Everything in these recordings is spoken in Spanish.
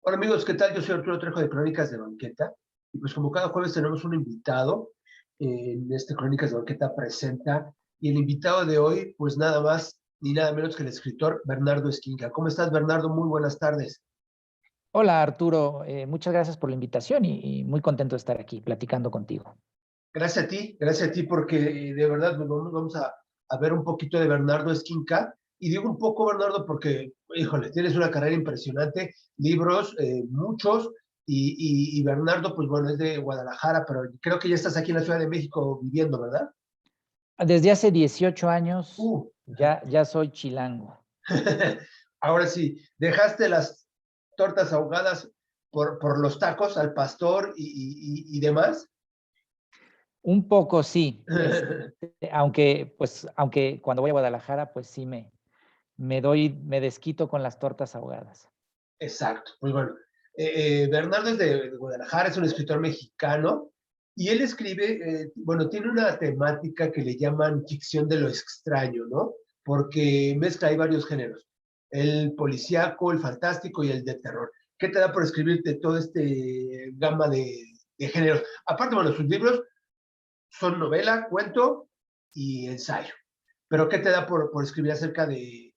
Hola amigos, ¿qué tal? Yo soy Arturo Trejo de Crónicas de Banqueta y pues como cada jueves tenemos un invitado en este Crónicas de Banqueta presenta y el invitado de hoy pues nada más ni nada menos que el escritor Bernardo Esquinca. ¿Cómo estás, Bernardo? Muy buenas tardes. Hola Arturo, muchas gracias por la invitación y muy contento de estar aquí platicando contigo. Gracias a ti porque de verdad pues, vamos a ver un poquito de Bernardo Esquinca y digo un poco Bernardo porque, híjole, tienes una carrera impresionante, libros, muchos, y Bernardo, pues bueno, es de Guadalajara, pero creo que ya estás aquí en la Ciudad de México viviendo, ¿verdad? Desde hace 18 años Uh, ya soy chilango. Ahora sí, dejaste las tortas ahogadas por los tacos al pastor y demás. Un poco sí, aunque cuando voy a Guadalajara, pues sí me desquito con las tortas ahogadas. Exacto, pues bueno, Bernardo es de Guadalajara, es un escritor mexicano y él escribe, bueno, tiene una temática que le llaman ficción de lo extraño, ¿no? Porque mezcla ahí varios géneros, el policíaco, el fantástico y el de terror. ¿Qué te da por escribirte todo este gama de géneros? Aparte, bueno, sus libros son novela, cuento y ensayo. Pero ¿qué te da por escribir acerca de,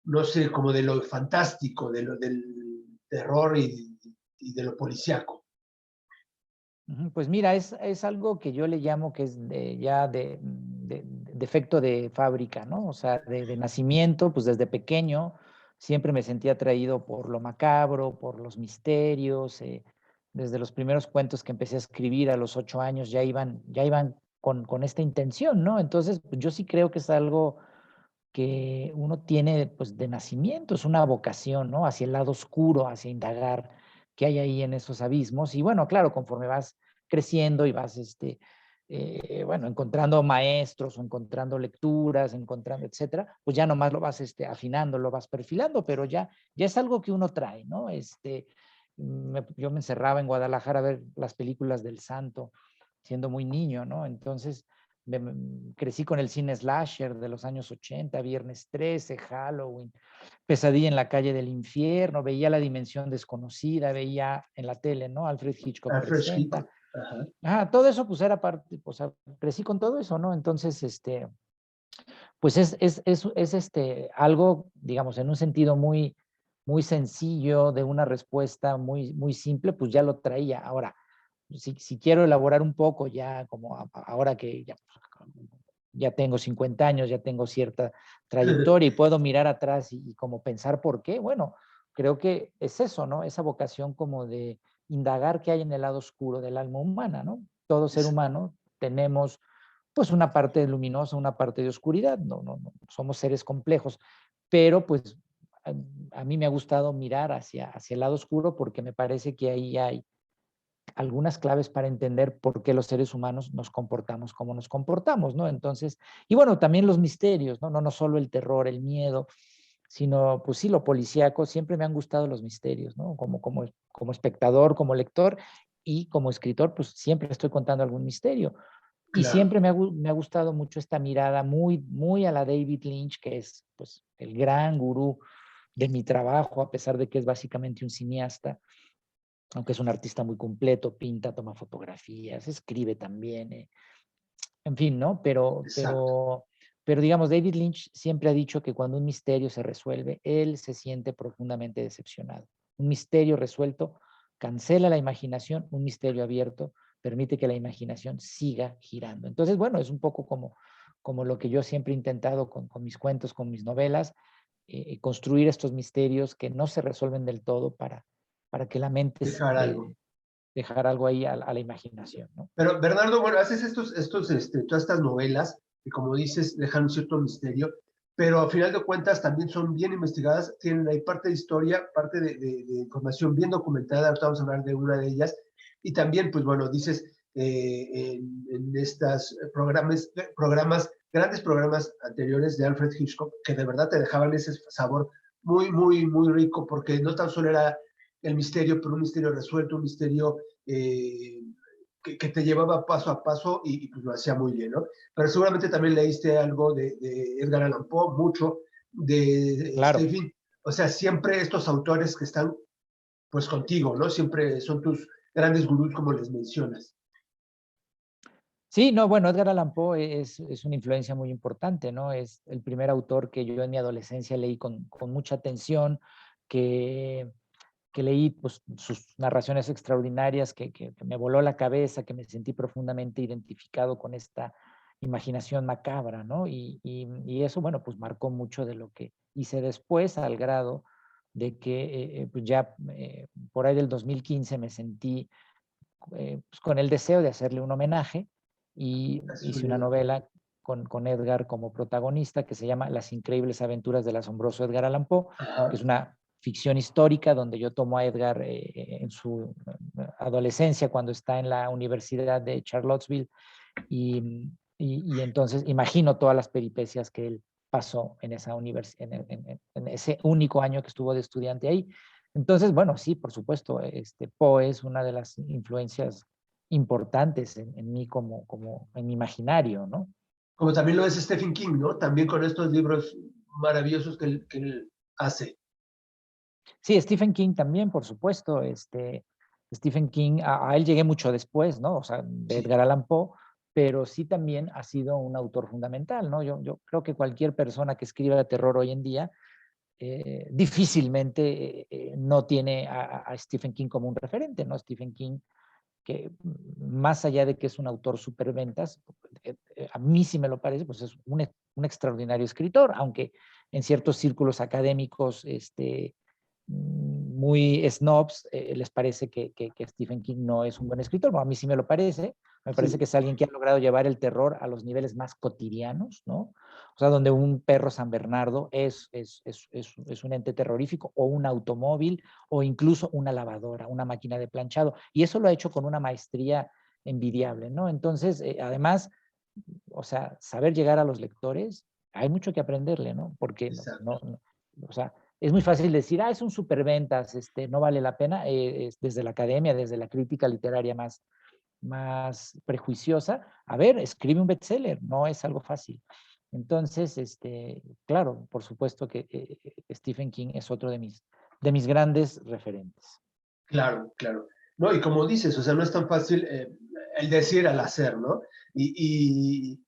no sé, como de lo fantástico, del terror y de lo policíaco? Ujú, pues mira, es algo que yo le llamo que es de defecto de fábrica, ¿no? O sea, de nacimiento, pues desde pequeño siempre me sentía atraído por lo macabro, por los misterios. Desde los primeros cuentos que empecé a escribir a los 8 años ya iban con esta intención, ¿no? Entonces, pues, yo sí creo que es algo que uno tiene pues de nacimiento, es una vocación, ¿no? Hacia el lado oscuro, hacia indagar qué hay ahí en esos abismos. Y bueno, claro, conforme vas creciendo y vas, bueno, encontrando maestros o encontrando lecturas, encontrando, etcétera, pues ya nomás lo vas afinando, lo vas perfilando, pero ya es algo que uno trae, ¿no? Yo me encerraba en Guadalajara a ver las películas del Santo siendo muy niño, ¿no? Entonces, crecí con el cine slasher de los años 80, Viernes 13, Halloween, Pesadilla en la calle del infierno, veía La dimensión desconocida, veía en la tele, ¿no? Alfred Hitchcock Alfred presenta. Hitchcock. Ajá. Todo eso pues era parte, pues crecí con todo eso, ¿no? Entonces, pues es algo, digamos, en un sentido muy sencillo, de una respuesta muy simple, pues ya lo traía. Ahora, si quiero elaborar un poco, ya como ahora que ya tengo 50 años, ya tengo cierta trayectoria y puedo mirar atrás y como pensar por qué, bueno, creo que es eso, ¿no? Esa vocación como de indagar qué hay en el lado oscuro del alma humana, ¿no? Todo ser humano tenemos pues una parte luminosa, una parte de oscuridad, no, somos seres complejos, pero pues a, a mí me ha gustado mirar hacia el lado oscuro porque me parece que ahí hay algunas claves para entender por qué los seres humanos nos comportamos como nos comportamos, ¿no? Entonces, y bueno, también los misterios, ¿no? No solo el terror, el miedo, sino, pues sí, lo policíaco, siempre me han gustado los misterios, ¿no? Como espectador, como lector y como escritor, pues siempre estoy contando algún misterio. Y Claro. siempre me ha gustado mucho esta mirada muy a la David Lynch, que es pues el gran gurú de mi trabajo, a pesar de que es básicamente un cineasta, aunque es un artista muy completo, pinta, toma fotografías, escribe también, en fin, ¿no? Exacto. Pero digamos, David Lynch siempre ha dicho que cuando un misterio se resuelve, él se siente profundamente decepcionado. Un misterio resuelto cancela la imaginación, un misterio abierto permite que la imaginación siga girando. Entonces, bueno, es un poco como lo que yo siempre he intentado con mis cuentos, con mis novelas, construir estos misterios que no se resuelven del todo para que la mente Dejar algo. dejar algo ahí a la imaginación, ¿no? Pero Bernardo, bueno, haces todas estas novelas que como dices dejan un cierto misterio, pero a final de cuentas también son bien investigadas, tienen ahí parte de historia, parte de información bien documentada, ahorita vamos a hablar de una de ellas, y también, pues bueno, dices en estas grandes programas anteriores de Alfred Hitchcock, que de verdad te dejaban ese sabor muy rico, porque no tan solo era el misterio, pero un misterio resuelto, un misterio eh, que te llevaba paso a paso y pues lo hacía muy bien, ¿no? Pero seguramente también leíste algo de Edgar Allan Poe, mucho, de Claro. Stephen, o sea, siempre estos autores que están pues contigo, ¿no? Siempre son tus grandes gurús, como les mencionas. Sí, no, bueno, Edgar Allan Poe es una influencia muy importante, ¿no? Es el primer autor que yo en mi adolescencia leí con mucha atención, que, que leí pues, sus narraciones extraordinarias, que me voló la cabeza, que me sentí profundamente identificado con esta imaginación macabra, ¿no? Y eso, bueno, pues marcó mucho de lo que hice después, al grado de que pues ya por ahí del 2015 me sentí pues con el deseo de hacerle un homenaje y Es un hice una libro. novela con Edgar como protagonista que se llama Las increíbles aventuras del asombroso Edgar Allan Poe, que Ajá. es una ficción histórica donde yo tomo a Edgar en su adolescencia cuando está en la Universidad de Charlottesville y entonces imagino todas las peripecias que él pasó en esa en ese único año que estuvo de estudiante ahí. Entonces, bueno, sí, por supuesto, Poe es una de las influencias importantes en mí como en mi imaginario, ¿no? Como también lo es Stephen King, ¿no? También con estos libros maravillosos que él hace. Sí, Stephen King también, por supuesto. Stephen King, a él llegué mucho después, ¿no? O sea, de Sí, Edgar Allan Poe, pero sí también ha sido un autor fundamental, ¿no? Yo creo que cualquier persona que escriba terror hoy en día difícilmente no tiene a Stephen King como un referente, ¿no? Stephen King, que más allá de que es un autor superventas, a mí sí me lo parece, pues es un extraordinario escritor, aunque en ciertos círculos académicos muy snobs les parece que Stephen King no es un buen escritor. Bueno, a mí sí me parece que sí, es alguien que ha logrado llevar el terror a los niveles más cotidianos, ¿no? O sea, donde un perro San Bernardo es un ente terrorífico o un automóvil o incluso una lavadora, una máquina de planchado. Y eso lo ha hecho con una maestría envidiable, ¿no? Entonces, además, o sea, saber llegar a los lectores, hay mucho que aprenderle, ¿no? Porque exacto. o sea, es muy fácil decir, es un superventas, no vale la pena, desde la academia, desde la crítica literaria más prejuiciosa. A ver, escribe un bestseller, no es algo fácil. Entonces, claro, por supuesto que Stephen King es otro de mis grandes referentes. Claro, claro. No, y como dices, o sea, no es tan fácil el decir al hacer, ¿no? Y, y,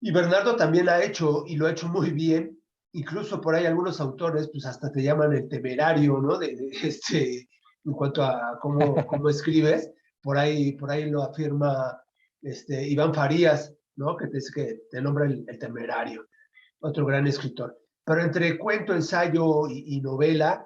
y Bernardo también ha hecho, y lo ha hecho muy bien, incluso por ahí algunos autores, pues hasta te llaman el temerario, ¿no? En cuanto a cómo escribes, por ahí lo afirma Iván Farías, ¿no? Que te nombra el temerario, otro gran escritor. Pero entre cuento, ensayo y novela,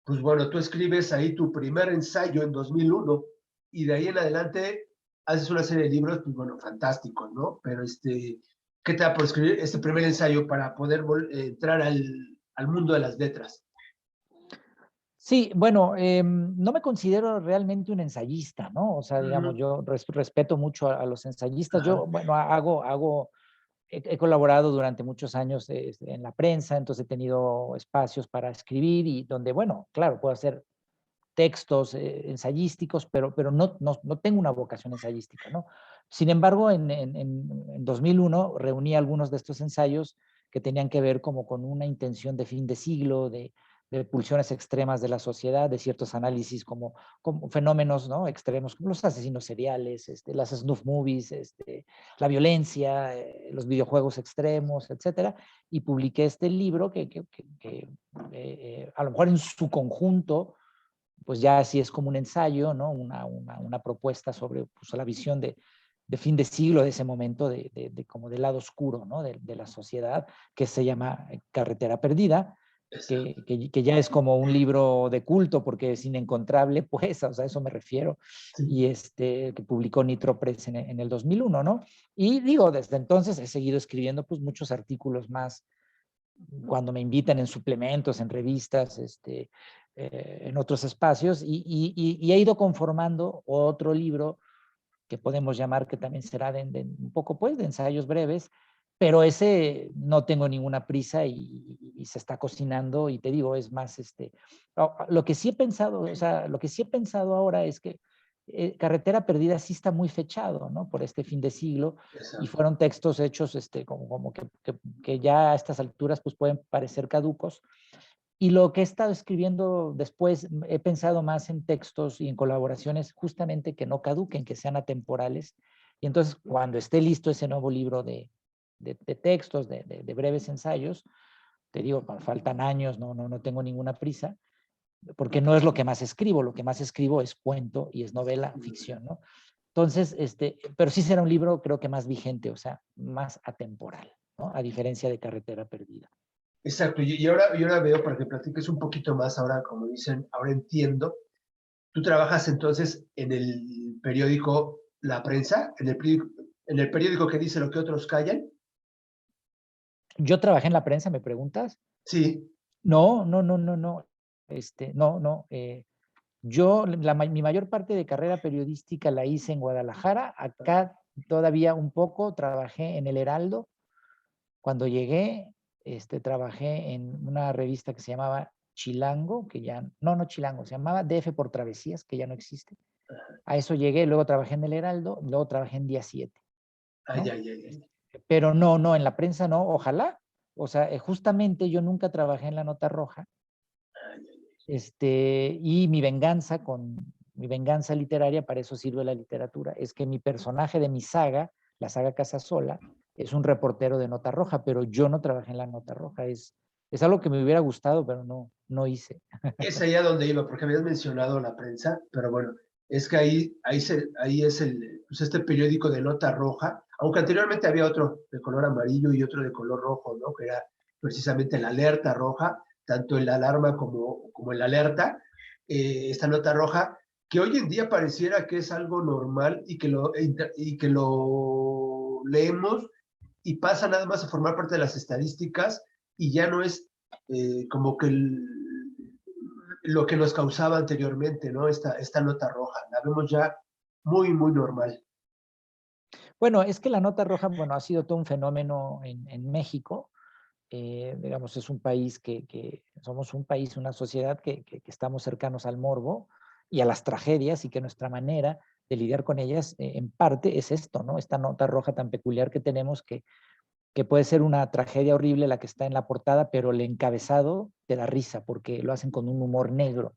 pues bueno, tú escribes ahí tu primer ensayo en 2001 y de ahí en adelante haces una serie de libros, pues bueno, fantásticos, ¿no? Pero ¿qué te da por escribir este primer ensayo para poder entrar al mundo de las letras? Sí, bueno, no me considero realmente un ensayista, ¿no? O sea, digamos, Ujú. yo respeto mucho a los ensayistas. Ajá. Yo, bueno, he colaborado durante muchos años en la prensa, entonces he tenido espacios para escribir y donde, bueno, claro, puedo hacer textos ensayísticos, pero no tengo una vocación ensayística, ¿no? Sin embargo, en 2001 reuní algunos de estos ensayos que tenían que ver como con una intención de fin de siglo, de pulsiones extremas de la sociedad, de ciertos análisis como fenómenos, ¿no? Extremos, como los asesinos seriales, las snuff movies, la violencia, los videojuegos extremos, etcétera. Y publiqué este libro que a lo mejor en su conjunto pues ya sí es como un ensayo, ¿no? Una propuesta sobre pues, la visión de fin de siglo de ese momento, como del lado oscuro, ¿no? De la sociedad, que se llama Carretera Perdida, Exacto. que ya es como un libro de culto porque es inencontrable, pues, o sea, a eso me refiero, Sí. y que publicó Nitro Press en el 2001, ¿no? Y digo, desde entonces he seguido escribiendo pues muchos artículos más cuando me invitan en suplementos, en revistas, en otros espacios, y he ido conformando otro libro que podemos llamar que también será un poco pues de ensayos breves, pero ese no tengo ninguna prisa y se está cocinando y te digo, es más, lo que sí he pensado, o sea, lo que sí he pensado ahora es que Carretera Perdida sí está muy fechado, ¿no? Por este fin de siglo y Exacto. fueron textos hechos como que ya a estas alturas pues pueden parecer caducos Y lo que he estado escribiendo después, he pensado más en textos y en colaboraciones justamente que no caduquen, que sean atemporales. Y entonces, cuando esté listo ese nuevo libro de textos, de breves ensayos, te digo, faltan años, no tengo ninguna prisa, porque no es lo que más escribo. Lo que más escribo es cuento y es novela, ficción, ¿no? Entonces, pero sí será un libro, creo que más vigente, o sea, más atemporal, ¿no? A diferencia de Carretera Perdida. Exacto, y ahora veo, para que platiques un poquito más, ahora como dicen, ahora entiendo. Tú trabajas entonces en el periódico La Prensa, en el periódico que dice lo que otros callan. Yo trabajé en la prensa, ¿me preguntas? Sí, No, no, no, no, no. No, no. Yo, mi mayor parte de carrera periodística la hice en Guadalajara. Acá todavía un poco trabajé en El Heraldo. Cuando llegué, trabajé en una revista que se llamaba Chilango, que ya, no Chilango, se llamaba DF por Travesías, que ya no existe. A eso llegué, luego trabajé en El Heraldo, luego trabajé en Día 7, ay, ¿no? ay, ay, ay. Pero no, en la prensa no, ojalá. O sea, justamente yo nunca trabajé en la Nota Roja. Y mi venganza literaria, para eso sirve la literatura, es que mi personaje de mi saga, la saga Casasola, es un reportero de Nota Roja, pero yo no trabajé en la Nota Roja. Es algo que me hubiera gustado, pero no hice. Es allá donde iba, porque habías mencionado La Prensa, pero bueno, es que ahí es pues este periódico de nota roja, aunque anteriormente había otro de color amarillo y otro de color rojo, ¿no? Que era precisamente la alerta roja, tanto el alarma como el alerta, esta nota roja, que hoy en día pareciera que es algo normal y que lo leemos y pasa nada más a formar parte de las estadísticas y ya no es como que lo que nos causaba anteriormente, ¿no? Esta nota roja, la vemos ya muy, muy normal. Bueno, es que la Nota Roja, bueno, ha sido todo un fenómeno en México. Digamos, es un país somos un país, una sociedad que estamos cercanos al morbo y a las tragedias, y que nuestra manera de lidiar con ellas, en parte, es esto, ¿no? Esta nota roja tan peculiar que tenemos, que puede ser una tragedia horrible la que está en la portada, pero el encabezado te da risa porque lo hacen con un humor negro,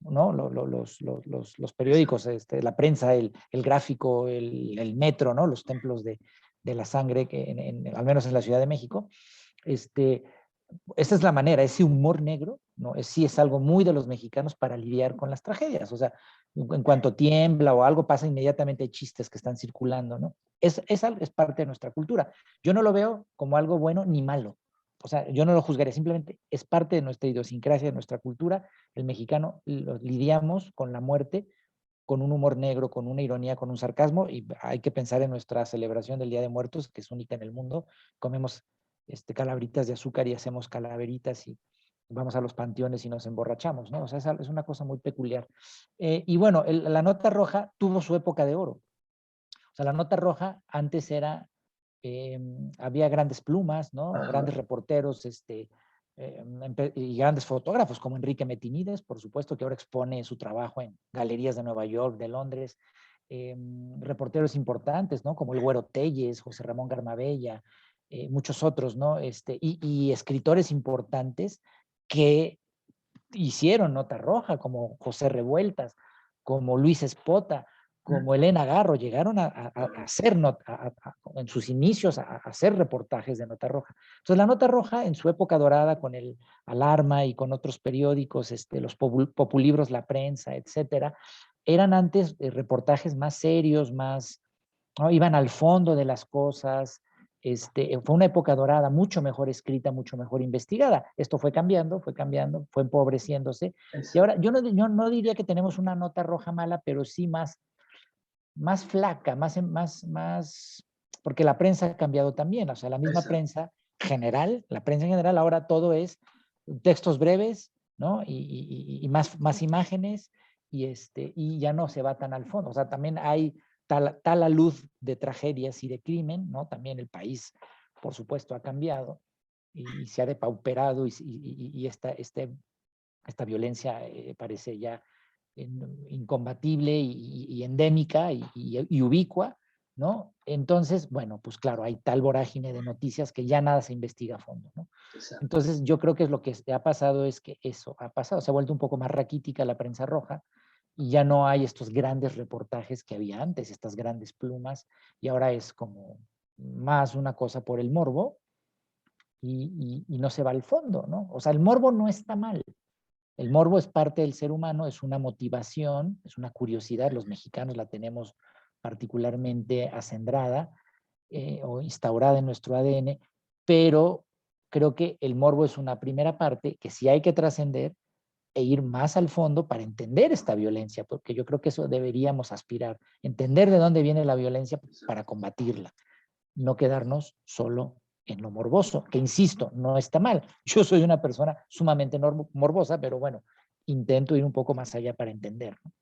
¿no? Los periódicos, la prensa, el gráfico, el metro, ¿no? Los templos de la sangre, que al menos en la Ciudad de México. este, Esta es la manera, ese humor negro, ¿no? Sí es algo muy de los mexicanos para lidiar con las tragedias. O sea, en cuanto tiembla o algo pasa, inmediatamente hay chistes que están circulando, ¿no? Es parte de nuestra cultura. Yo no lo veo como algo bueno ni malo. O sea, yo no lo juzgaría, simplemente es parte de nuestra idiosincrasia, de nuestra cultura. El mexicano lidiamos con la muerte con un humor negro, con una ironía, con un sarcasmo, y hay que pensar en nuestra celebración del Día de Muertos, que es única en el mundo. Comemos calabritas de azúcar y hacemos calaveritas y vamos a los panteones y nos emborrachamos, ¿no? O sea, es una cosa muy peculiar. Y bueno, la Nota Roja tuvo su época de oro. O sea, la Nota Roja antes había grandes plumas, ¿no? Ajá. Grandes reporteros, y grandes fotógrafos como Enrique Metinides, por supuesto, que ahora expone su trabajo en galerías de Nueva York, de Londres. Reporteros importantes, ¿no? Como el Güero Telles, José Ramón Garmabella, muchos otros, ¿no? Y escritores importantes que hicieron Nota Roja, como José Revueltas, como Luis Espota, como Elena Garro, llegaron a hacer en sus inicios a hacer reportajes de Nota Roja. Entonces la Nota Roja en su época dorada con el Alarma y con otros periódicos, los populibros, La Prensa, etcétera, eran antes reportajes más serios, más, ¿no? Iban al fondo de las cosas. Fue una época dorada, mucho mejor escrita, mucho mejor investigada. Esto fue cambiando, fue empobreciéndose. Y ahora yo no diría que tenemos una Nota Roja mala, pero sí más flaca, porque la prensa ha cambiado también. O sea, la misma Exacto. prensa general, la prensa en general, ahora todo es textos breves, ¿no? Y más imágenes, y ya no se va tan al fondo. O sea, también hay tal la luz de tragedias y de crimen, ¿no? También el país, por supuesto, ha cambiado y se ha depauperado, y esta violencia parece ya incombatible y endémica y ubicua, ¿no? Entonces, bueno, pues claro, hay tal vorágine de noticias que ya nada se investiga a fondo, ¿no? Exacto. Entonces, yo creo que lo que ha pasado es que eso ha pasado, se ha vuelto un poco más raquítica la prensa roja y ya no hay estos grandes reportajes que había antes, estas grandes plumas, y ahora es como más una cosa por el morbo y no se va al fondo, ¿no? O sea, el morbo no está mal. El morbo es parte del ser humano, es una motivación, es una curiosidad. Los mexicanos la tenemos particularmente acendrada o instaurada en nuestro ADN, pero creo que el morbo es una primera parte que sí hay que trascender e ir más al fondo para entender esta violencia, porque yo creo que eso deberíamos aspirar, entender de dónde viene la violencia para combatirla, no quedarnos solo en lo morboso, que insisto, no está mal. Yo soy una persona sumamente morbosa, pero bueno, intento ir un poco más allá para entender, ¿no?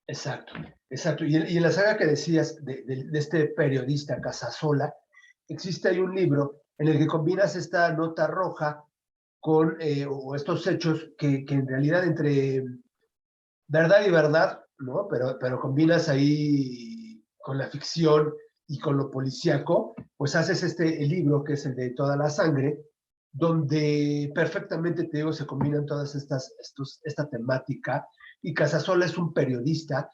Exacto, exacto. Y en la saga que decías de este periodista Casasola, existe ahí un libro en el que combinas esta nota roja con o estos hechos que en realidad entre verdad y verdad, ¿no? Pero combinas ahí con la ficción y con lo policíaco, pues haces el libro que es el de Toda la Sangre, donde perfectamente, te digo, se combinan todas esta temática, y Casasola es un periodista,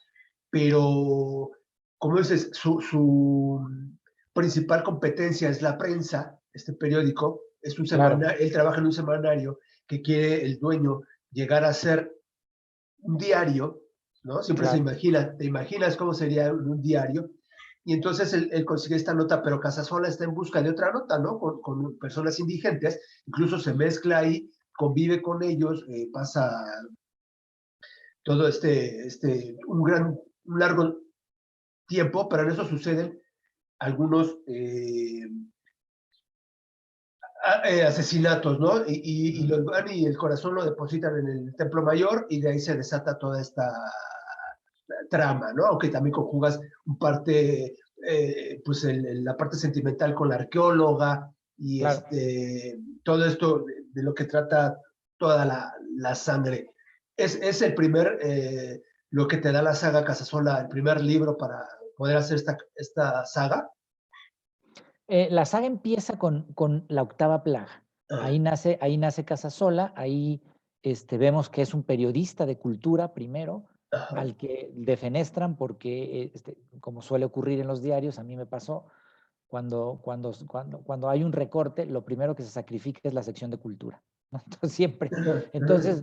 pero, como dices, su principal competencia es la prensa, este periódico, es un Claro, semanario, él trabaja en un semanario que quiere el dueño llegar a ser un diario, ¿no? Siempre se claro, imagina, te imaginas cómo sería un diario, y entonces él consigue esta nota, pero Casasola está en busca de otra nota, ¿no? Con personas indigentes, incluso se mezcla ahí, convive con ellos, pasa todo un largo tiempo, pero en eso suceden algunos asesinatos, ¿no? Y ujú, los van y el corazón lo depositan en el Templo Mayor, y de ahí se desata toda esta trama, ¿no? Aunque también conjugas un parte, pues la parte sentimental con la arqueóloga y claro. todo esto de lo que trata toda la sangre. Es el primer, lo que te da la saga Casasola, el primer libro para poder hacer esta saga. La saga empieza con la octava plaga. Ah, Ahí nace Casasola, ahí vemos que es un periodista de cultura primero, ajá. al que defenestran porque, como suele ocurrir en los diarios, a mí me pasó, cuando hay un recorte, lo primero que se sacrifica es la sección de cultura, ¿no? Entonces siempre, entonces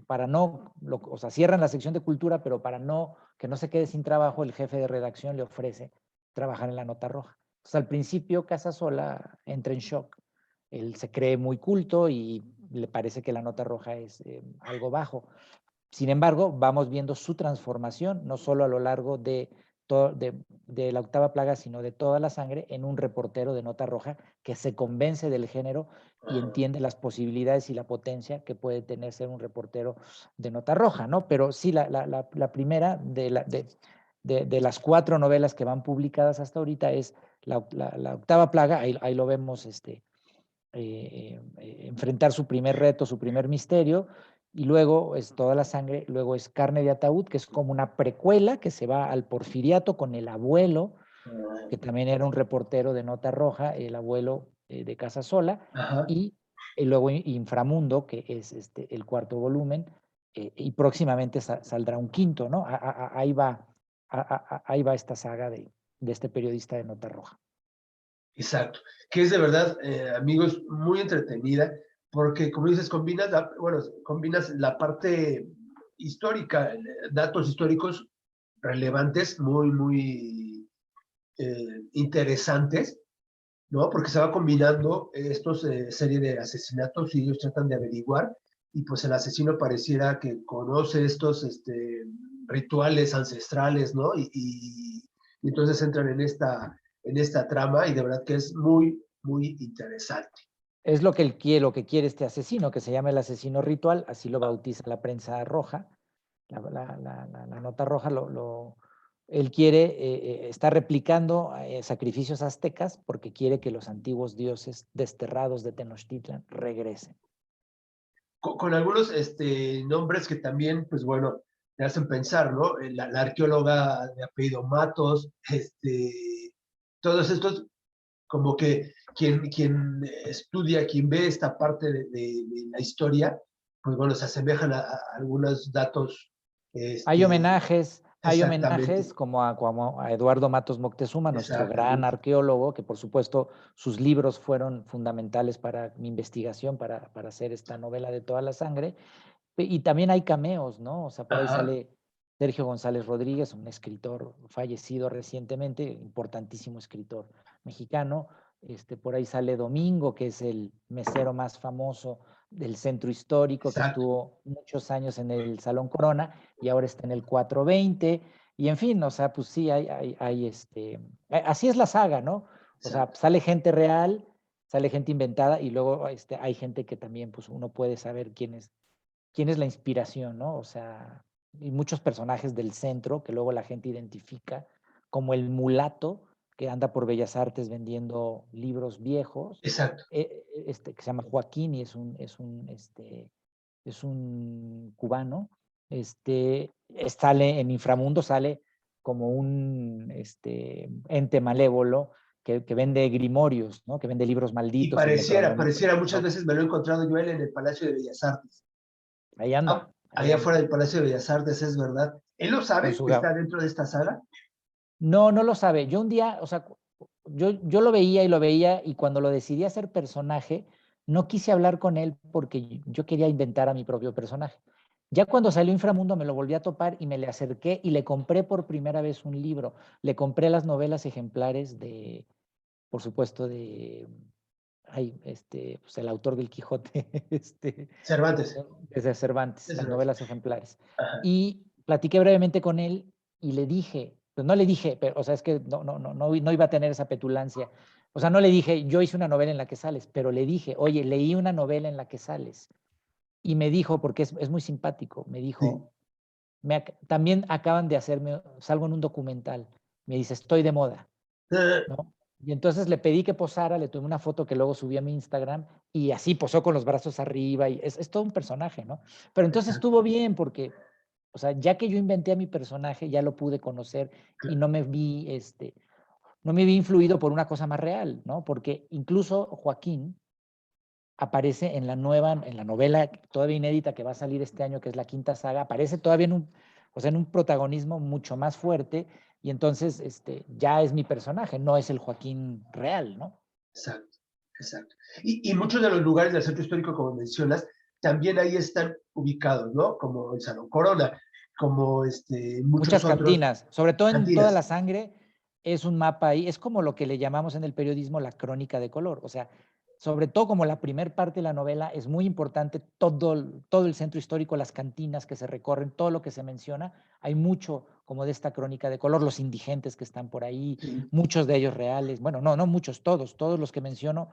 para no, o sea, cierran la sección de cultura, pero para no, que no se quede sin trabajo, el jefe de redacción le ofrece trabajar en la nota roja. Entonces al principio Casasola entra en shock, él se cree muy culto y le parece que la nota roja es algo bajo. Sin embargo, vamos viendo su transformación, no solo a lo largo de la octava plaga, sino de toda la sangre, en un reportero de nota roja que se convence del género y entiende las posibilidades y la potencia que puede tener ser un reportero de nota roja, ¿no? Pero sí, la primera de las 4 novelas que van publicadas hasta ahorita es la octava plaga, ahí lo vemos enfrentar su primer reto, su primer misterio, y luego es Toda la Sangre, luego es Carne de Ataúd, que es como una precuela que se va al Porfiriato con el abuelo, que también era un reportero de nota roja, el abuelo de Casasola, Ajá. y luego Inframundo, que es el cuarto volumen, y próximamente saldrá un quinto, ¿no? Ahí va esta saga de este periodista de nota roja. Exacto, que es de verdad, amigos, muy entretenida, porque como dices, combinas la parte histórica, datos históricos relevantes, muy interesantes, ¿no? Porque se va combinando estos serie de asesinatos y ellos tratan de averiguar, y pues el asesino pareciera que conoce estos rituales ancestrales, ¿no? Y entonces entran en esta trama, y de verdad que es muy interesante. Es lo que quiere este asesino, que se llama el asesino ritual, así lo bautiza la prensa roja, la nota roja, él quiere, está replicando sacrificios aztecas porque quiere que los antiguos dioses desterrados de Tenochtitlan regresen. Con algunos nombres que también, pues bueno, me hacen pensar, ¿no? La arqueóloga de apellido Matos, todos estos, como que quien estudia, quien ve esta parte de la historia, pues bueno, se asemejan a algunos datos, este, Hay exactamente, homenajes como a Eduardo Matos Moctezuma, nuestro gran exactamente, arqueólogo, que por supuesto sus libros fueron fundamentales para mi investigación, para hacer esta novela de Toda la Sangre. Y también hay cameos, ¿no? O sea, por ahí ajá, sale Sergio González Rodríguez, un escritor fallecido recientemente, importantísimo escritor mexicano. Por ahí sale Domingo, que es el mesero más famoso del centro histórico, que exacto, estuvo muchos años en el Salón Corona y ahora está en el 420. Y en fin, o sea, pues sí, así es la saga, ¿no? O sea, exacto, sale gente real, sale gente inventada y luego hay gente que también, pues uno puede saber quién es la inspiración, ¿no? O sea, y muchos personajes del centro que luego la gente identifica, como el mulato que anda por Bellas Artes vendiendo libros viejos, exacto, que se llama Joaquín y es un cubano, sale en Inframundo, sale como un ente malévolo que vende grimorios, ¿no? Que vende libros y malditos y letras bonitas, pareciera, muchas ¿no? veces me lo he encontrado yo él en el Palacio de Bellas Artes. Ahí Ah, anda, ahí allá anda, afuera del Palacio de Bellas Artes, es verdad. ¿Él lo con sabe su, que está dentro de esta saga? No, no lo sabe. Yo un día, o sea, yo lo veía y lo veía y cuando lo decidí hacer personaje, no quise hablar con él porque yo quería inventar a mi propio personaje. Ya cuando salió Inframundo me lo volví a topar y me le acerqué y le compré por primera vez un libro. Le compré las novelas ejemplares por supuesto, pues el autor del Quijote, Cervantes. desde Cervantes, Es las Cervantes. novelas ejemplares. Ajá. Y platiqué brevemente con él y le dije, pues no le dije, pero, o sea, es que no iba a tener esa petulancia. O sea, no le dije, yo hice una novela en la que sales, pero le dije, oye, leí una novela en la que sales. Y me dijo, porque es muy simpático, me Sí. dijo, también acaban de hacerme, salgo en un documental. Me dice, estoy de moda. ¿No? Y entonces le pedí que posara, le tomé una foto que luego subí a mi Instagram y así posó con los brazos arriba y es todo un personaje, ¿no? Pero entonces Exacto. estuvo bien porque, o sea, ya que yo inventé a mi personaje, ya lo pude conocer y no me vi influido por una cosa más real, ¿no? Porque incluso Joaquín aparece en la novela todavía inédita que va a salir este año, que es la quinta saga, aparece todavía en un protagonismo mucho más fuerte y entonces ya es mi personaje, no es el Joaquín real, ¿no? Exacto, exacto. Y muchos de los lugares del centro histórico, como mencionas, también ahí están ubicados, ¿no? Como el Salón Corona, como muchos Muchas otros cantinas, sobre todo en Toda la cantinas. Sangre, es un mapa ahí, es como lo que le llamamos en el periodismo la crónica de color, o sea, sobre todo como la primer parte de la novela es muy importante todo el centro histórico, las cantinas que se recorren, todo lo que se menciona, hay mucho como de esta crónica de color, los indigentes que están por ahí, Sí, muchos de ellos reales, bueno, no muchos, todos los que menciono,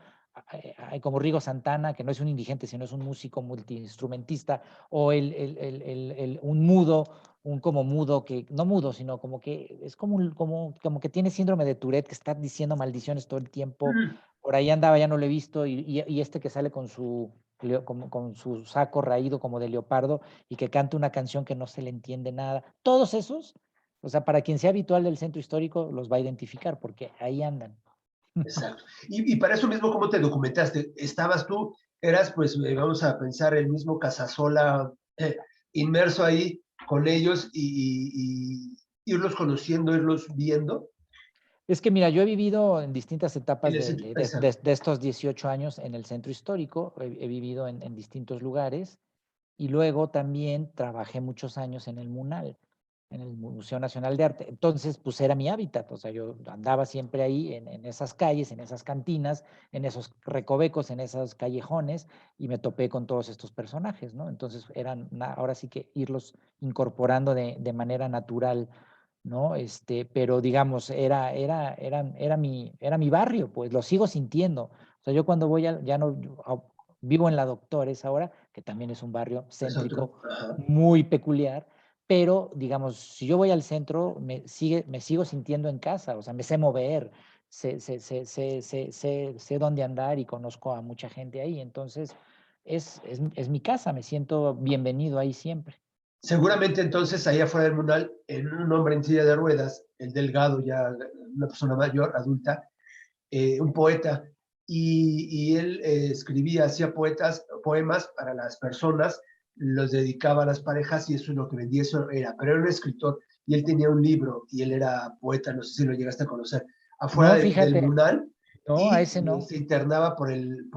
hay como Rigo Santana, que no es un indigente, sino es un músico multiinstrumentista, o un mudo, un como mudo que, no mudo, sino como que es como que tiene síndrome de Tourette, que está diciendo maldiciones todo el tiempo. mm, Por ahí andaba, ya no lo he visto, y este que sale con su saco raído como de leopardo y que canta una canción que no se le entiende nada. Todos esos, o sea, para quien sea habitual del centro histórico, los va a identificar porque ahí andan. exacto. Y para eso mismo, ¿cómo te documentaste? ¿Estabas tú, eras, pues, vamos a pensar, el mismo Casasola, inmerso ahí con ellos y irlos conociendo, irlos viendo Es que mira, yo he vivido en distintas en etapas el de, centro? de- de- Exacto. de- de estos 18 años en el centro histórico, he vivido en distintos lugares y luego también trabajé muchos años en el MUNAL, en el Museo Nacional de Arte. Entonces, pues era mi hábitat, o sea, yo andaba siempre ahí en esas calles, en esas cantinas, en esos recovecos, en esos callejones y me topé con todos estos personajes, ¿no? Entonces, ahora sí que irlos incorporando de manera natural, ¿no? Pero digamos, era mi barrio, pues lo sigo sintiendo. O sea, yo cuando voy ya no, vivo en La Doctores ahora, que también es un barrio Es otro. céntrico Ajá. muy peculiar, pero digamos, si yo voy al centro, me sigo sintiendo en casa, o sea, me sé mover, sé dónde andar y conozco a mucha gente ahí, entonces es mi casa, me siento bienvenido ahí siempre. Seguramente entonces ahí afuera del mural, en un hombre en silla de ruedas, el delgado, ya una persona mayor, adulta, un poeta, y él escribía, hacía poemas para las personas, los dedicaba a las parejas y eso es lo que vendía, eso era, pero era un escritor y él tenía un libro y él era poeta, no sé si lo llegaste a conocer, afuera No, del fíjate, mural no, a y ese no. se internaba por el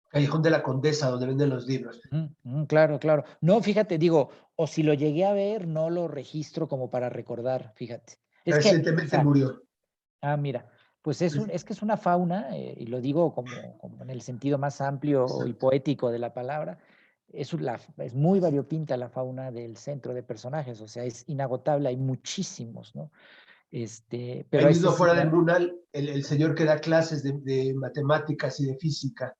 Callejón de la Condesa, donde venden los libros. Claro, claro. No, fíjate, digo, o si lo llegué a ver, no lo registro como para recordar, fíjate. Es que, o Recientemente sea, murió. mira, pues es que es una fauna, y lo digo como en el sentido más amplio y Exacto. poético de la palabra, es muy variopinta la fauna del centro de personajes, o sea, es inagotable, hay muchísimos, ¿no? Ahí Pero ese mismo sí, fuera del mural, el señor que da clases de matemáticas y de física.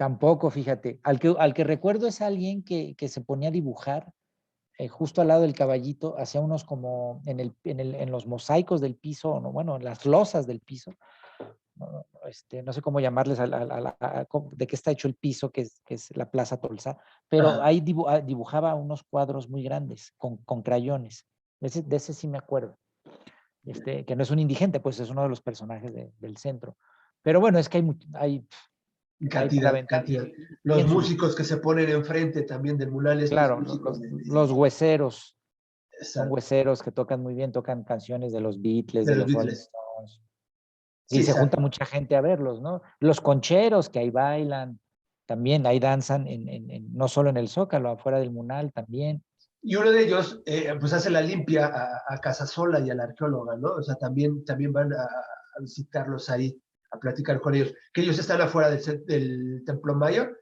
tampoco, fíjate. Al que recuerdo es alguien que se ponía a dibujar justo al lado del caballito, hacía unos como en los mosaicos del piso, no, bueno, en las losas del piso, no sé cómo llamarles, de qué está hecho el piso, que es la Plaza Tolsa, pero Ajá. ahí dibujaba unos cuadros muy grandes con crayones. De ese sí me acuerdo. Que no es un indigente, pues es uno de los personajes del centro. Pero bueno, es que hay para Cantidad, aventar cantidad. y Los en sus, músicos que se ponen enfrente también del mural, estos claro, músicos los hueseros. Son exacto, hueseros que tocan muy bien, tocan canciones de los Beatles, de de los los Rolling Beatles. Stones. Sí, Y se junta exacto. mucha gente a verlos, ¿no? Los concheros que ahí bailan, también ahí danzan, no solo en el Zócalo, afuera del Munal también. Y uno de ellos, pues hace la limpia a Casasola y a la arqueóloga, ¿no? O sea, también van a visitarlos ahí, a platicar con ellos. Que ellos están afuera del Templo Mayor,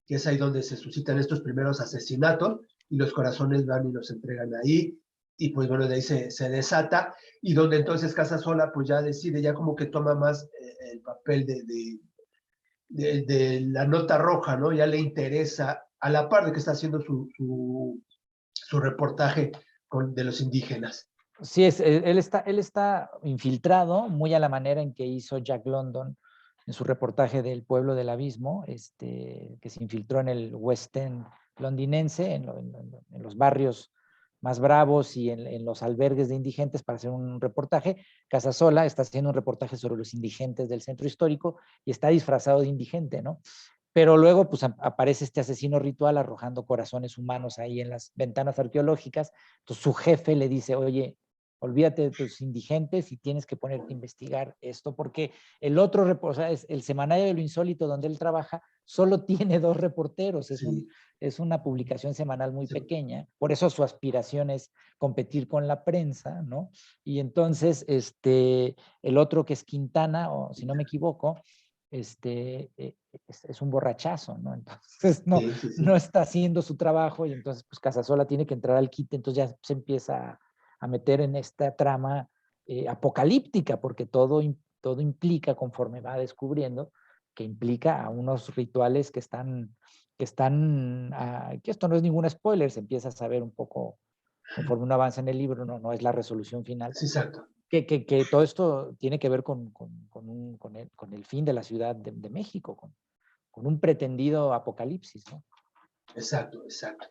que es ahí donde se suscitan estos primeros asesinatos, y los corazones van y los entregan ahí, y pues bueno, de ahí se desata, y donde entonces Casasola pues ya decide, ya como que toma más el papel de la nota roja, ¿no? Ya le interesa, a la par de que está haciendo su reportaje de los indígenas. Sí, él está infiltrado muy a la manera en que hizo Jack London en su reportaje del Pueblo del Abismo, que se infiltró en el West End londinense, en los barrios más bravos y en los albergues de indigentes para hacer un reportaje. Casasola está haciendo un reportaje sobre los indigentes del centro histórico y está disfrazado de indigente, ¿no? Pero luego pues aparece este asesino ritual arrojando corazones humanos ahí en las ventanas arqueológicas. Entonces su jefe le dice, oye, olvídate de tus indigentes y tienes que ponerte a investigar esto, porque el otro, o sea, es el semanario de lo insólito donde él trabaja, solo tiene 2 reporteros, Sí, es una publicación semanal muy sí, pequeña, por eso su aspiración es competir con la prensa, ¿no? Y entonces, el otro que es Quintana, o si no me equivoco, es un borrachazo, ¿no? Entonces sí, sí, no sí. está haciendo su trabajo y entonces pues Casasola tiene que entrar al quite, entonces ya se empieza a meter en esta trama apocalíptica, porque todo implica, conforme va descubriendo, que implica a unos rituales que esto no es ningún spoiler, se empieza a saber un poco conforme uno avanza en el libro, no es la resolución final, Sí, exacto. que todo esto tiene que ver con el fin de la Ciudad de México, con un pretendido apocalipsis, ¿no? Exacto, exacto.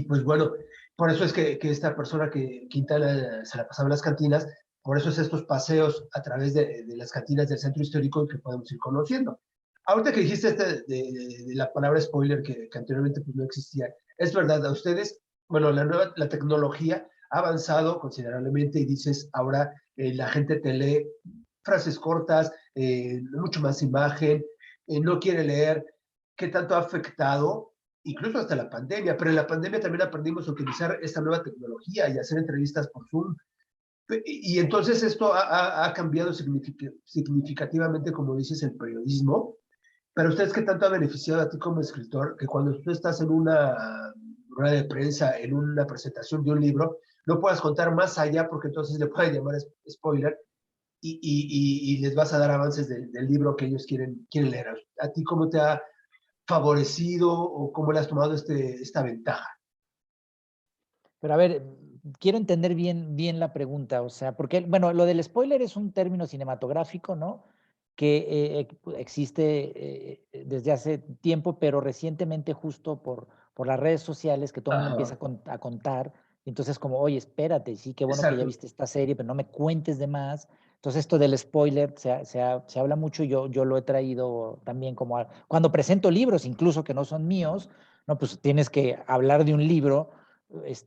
Pues bueno, por eso es que esta persona que Quintana se la pasaba en las cantinas, por eso es estos paseos a través de las cantinas del centro histórico que podemos ir conociendo. Ahorita que dijiste de la palabra spoiler que anteriormente pues no existía, es verdad, a ustedes, bueno, la tecnología ha avanzado considerablemente y dices, ahora la gente te lee frases cortas, mucho más imagen, no quiere leer. ¿Qué tanto ha afectado incluso hasta la pandemia? Pero en la pandemia también aprendimos a utilizar esta nueva tecnología y hacer entrevistas por Zoom. Y entonces esto ha cambiado significativamente, como dices, el periodismo. Pero ustedes, ¿qué tanto ha beneficiado a ti como escritor que cuando tú estás en una rueda de prensa, en una presentación de un libro, no puedas contar más allá porque entonces le pueden llamar spoiler y les vas a dar avances del libro que ellos quieren leer? ¿A ti cómo te ha favorecido o cómo le has tomado esta ventaja? Pero a ver, quiero entender bien, bien la pregunta, o sea, porque, bueno, lo del spoiler es un término cinematográfico, ¿no? que existe desde hace tiempo, pero recientemente justo por las redes sociales que todo el mundo empieza Ajá, a contar. Entonces como, oye, espérate, sí, qué bueno que ya exacto. viste esta serie, pero no me cuentes de más. Entonces esto del spoiler se habla mucho y yo lo he traído también como cuando presento libros, incluso que no son míos, no, pues tienes que hablar de un libro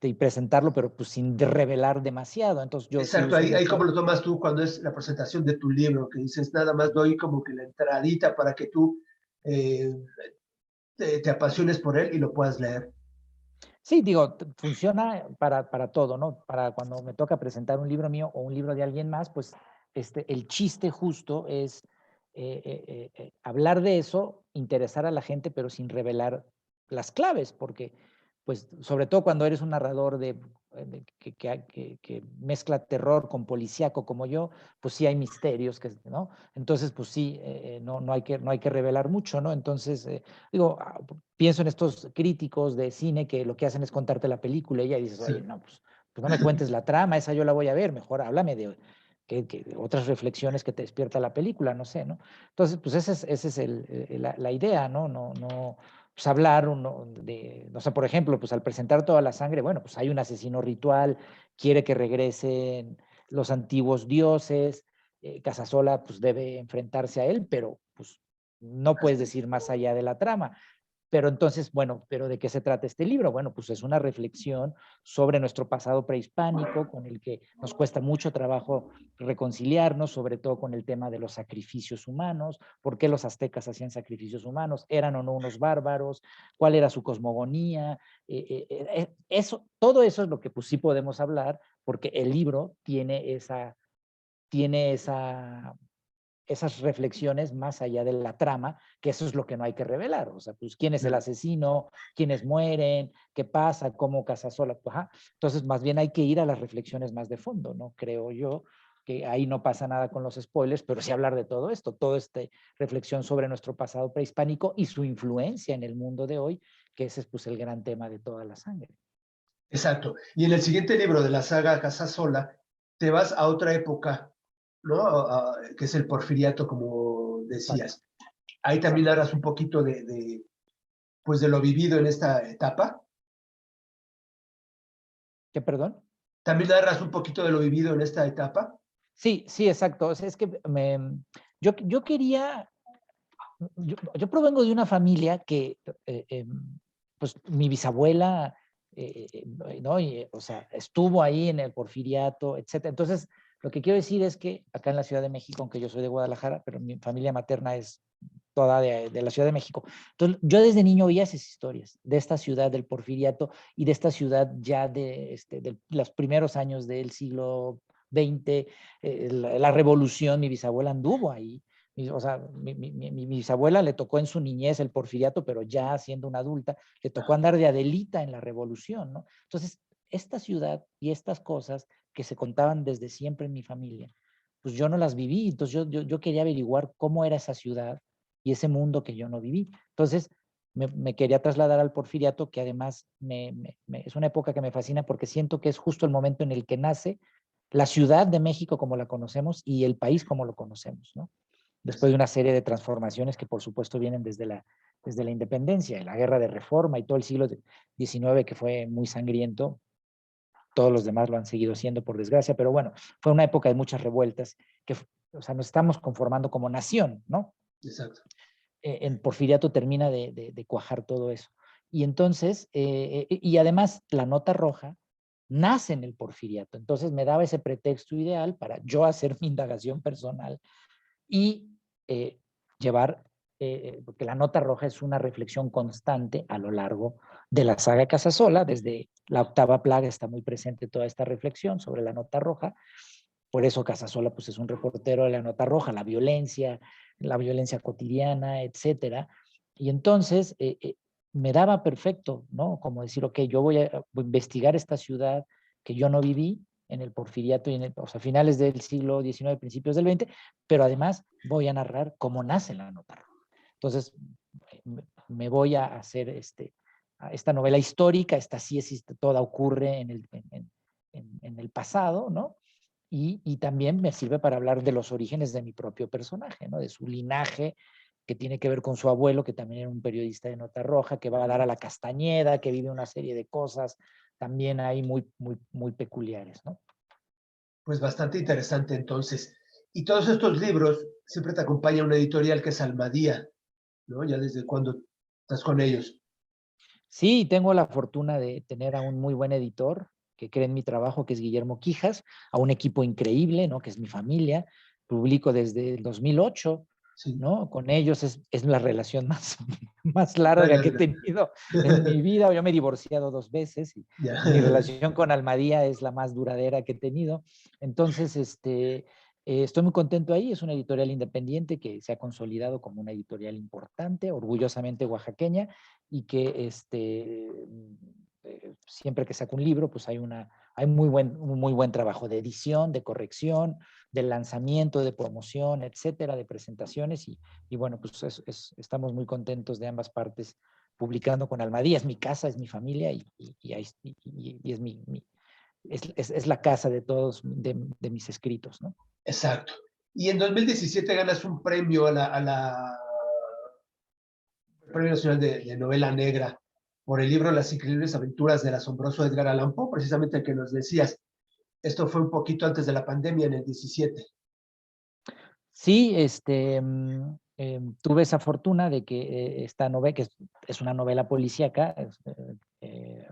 y presentarlo, pero pues sin revelar demasiado. Entonces yo sí Exacto, uso ahí como mucho. lo tomas tú cuando es la presentación de tu libro, que dices, nada más doy como que la entradita para que tú eh, te apasiones por él y lo puedas leer. Sí, digo, funciona para todo, ¿no? Para cuando me toca presentar un libro mío o un libro de alguien más, pues el chiste justo es hablar de eso, interesar a la gente, pero sin revelar las claves, porque, pues, sobre todo cuando eres un narrador que mezcla terror con policíaco como yo, pues sí hay misterios, ¿no? Entonces, pues sí, no hay que revelar mucho, ¿no? Entonces, digo, pienso en estos críticos de cine que lo que hacen es contarte la película y ya dices, oye, Sí, no, pues no me cuentes la trama, esa yo la voy a ver, mejor háblame de otras reflexiones que te despierta la película, no sé, ¿no? Entonces, pues esa es la idea, ¿no? No, pues hablar no sé, por ejemplo, pues al presentar toda la sangre, bueno, pues hay un asesino ritual, quiere que regresen los antiguos dioses, Casasola pues debe enfrentarse a él, pero pues no puedes decir más allá de la trama. Pero entonces, bueno, ¿pero de qué se trata este libro? Bueno, pues es una reflexión sobre nuestro pasado prehispánico, con el que nos cuesta mucho trabajo reconciliarnos, sobre todo con el tema de los sacrificios humanos, por qué los aztecas hacían sacrificios humanos, eran o no unos bárbaros, cuál era su cosmogonía, todo eso es lo que pues sí podemos hablar, porque el libro tiene esas reflexiones más allá de la trama, que eso es lo que no hay que revelar. O sea, pues quién es el claro. asesino, quiénes mueren, qué pasa, cómo Casasola. Pues, ajá. Entonces, más bien hay que ir a las reflexiones más de fondo, ¿no? Creo yo que ahí no pasa nada con los spoilers, pero sí hablar de todo esto, toda esta reflexión sobre nuestro pasado prehispánico y su influencia en el mundo de hoy, que ese es pues el gran tema de toda la sangre. Exacto. Y en el siguiente libro de la saga Casasola, te vas a otra época, ¿no? Que es el Porfiriato, como Exacto, decías. Ahí también exacto. harás un poquito pues de lo vivido en esta etapa. ¿Qué, perdón? También narras un poquito de lo vivido en esta etapa. Sí, sí, exacto. O sea, es que yo quería yo provengo de una familia que, pues, mi bisabuela, ¿no? O sea, estuvo ahí en el Porfiriato, etcétera. Entonces, lo que quiero decir es que acá en la Ciudad de México, aunque yo soy de Guadalajara, pero mi familia materna es toda de la Ciudad de México. Entonces, yo desde niño oía esas historias de esta ciudad del Porfiriato y de esta ciudad ya de los primeros años del siglo XX, la revolución, mi bisabuela anduvo ahí. O sea, mi bisabuela le tocó en su niñez el porfiriato, pero ya siendo una adulta, le tocó andar de Adelita en la revolución, ¿no? Entonces, esta ciudad y estas cosas que se contaban desde siempre en mi familia, pues yo no las viví, entonces yo quería averiguar cómo era esa ciudad y ese mundo que yo no viví. Entonces, me quería trasladar al porfiriato, que además es una época que me fascina porque siento que es justo el momento en el que nace la Ciudad de México como la conocemos y el país como lo conocemos, ¿no? Después de una serie de transformaciones que por supuesto vienen desde la independencia, la guerra de reforma y todo el siglo XIX que fue muy sangriento. Todos los demás lo han seguido siendo, por desgracia, pero bueno, fue una época de muchas revueltas que, o sea, nos estamos conformando como nación, ¿no? Exacto. En Porfiriato termina de cuajar todo eso. Y entonces, y además la nota roja nace en el Porfiriato, entonces me daba ese pretexto ideal para yo hacer mi indagación personal y llevar, porque la nota roja es una reflexión constante a lo largo de la saga Casasola, desde la octava plaga está muy presente toda esta reflexión sobre la nota roja, por eso Casasola pues, es un reportero de la nota roja, la violencia cotidiana, etcétera. Y entonces me daba perfecto, ¿no? Como decir, ok, yo voy a investigar esta ciudad que yo no viví en el Porfiriato, o sea, finales del siglo XIX, principios del XX, pero además voy a narrar cómo nace la nota roja. Entonces, me voy a hacer esta novela histórica, esta sí existe, toda ocurre en el pasado, ¿no? y también me sirve para hablar de los orígenes de mi propio personaje, ¿no? De su linaje, que tiene que ver con su abuelo, que también era un periodista de Nota Roja, que va a dar a la Castañeda, que vive una serie de cosas también ahí muy peculiares, ¿no? Pues bastante interesante entonces. Y todos estos libros siempre te acompaña una editorial que es Almadía, ¿no? Ya desde cuando estás con ellos. Sí, tengo la fortuna de tener a un muy buen editor que cree en mi trabajo, que es Guillermo Quijas, a un equipo increíble, ¿no? Que es mi familia. Publico desde el 2008, Sí. ¿no? Con ellos es la relación más, más larga Bueno, que he tenido en mi vida. Yo me he divorciado 2 veces ya. y mi relación con Almadía es la más duradera que he tenido. Entonces, estoy muy contento ahí. Es una editorial independiente que se ha consolidado como una editorial importante, orgullosamente oaxaqueña, y que siempre que saco un libro, pues hay un muy buen trabajo de edición, de corrección, de lanzamiento, de promoción, etcétera, de presentaciones, y bueno, pues estamos muy contentos de ambas partes publicando con Almadía. Es mi casa, es mi familia, y es la casa de todos, de mis escritos, ¿no? Exacto. Y en 2017 ganas un premio Premio Nacional de Novela Negra por el libro Las increíbles aventuras del asombroso Edgar Allan Poe, precisamente el que nos decías. Esto fue un poquito antes de la pandemia, en el 17. Sí, tuve esa fortuna de que esta novela, que es una novela policíaca,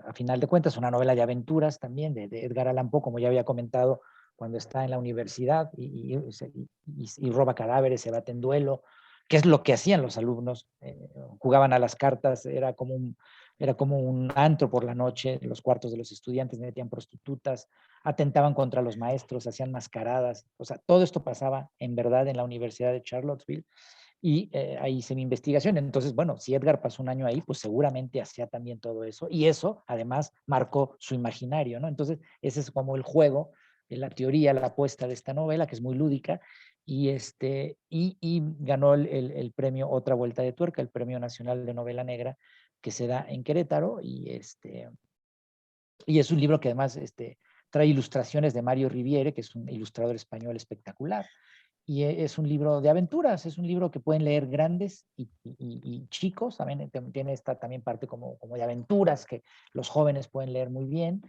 a final de cuentas, una novela de aventuras también de Edgar Allan Poe, como ya había comentado, cuando está en la universidad y roba cadáveres, se bate en duelo, que es lo que hacían los alumnos, jugaban a las cartas, era como un antro por la noche, en los cuartos de los estudiantes metían prostitutas, atentaban contra los maestros, hacían mascaradas, o sea, todo esto pasaba en verdad en la Universidad de Charlottesville, y ahí hice mi investigación. Entonces, bueno, si Edgar pasó un año ahí, pues seguramente hacía también todo eso, y eso además marcó su imaginario, ¿no? Entonces, ese es como el juego, la teoría, la apuesta de esta novela, que es muy lúdica, y ganó el premio Otra Vuelta de Tuerca, el Premio Nacional de Novela Negra, que se da en Querétaro, y es un libro que además trae ilustraciones de Mario Riviere, que es un ilustrador español espectacular. Y es un libro de aventuras, es un libro que pueden leer grandes y chicos. También tiene esta también parte como de aventuras que los jóvenes pueden leer muy bien.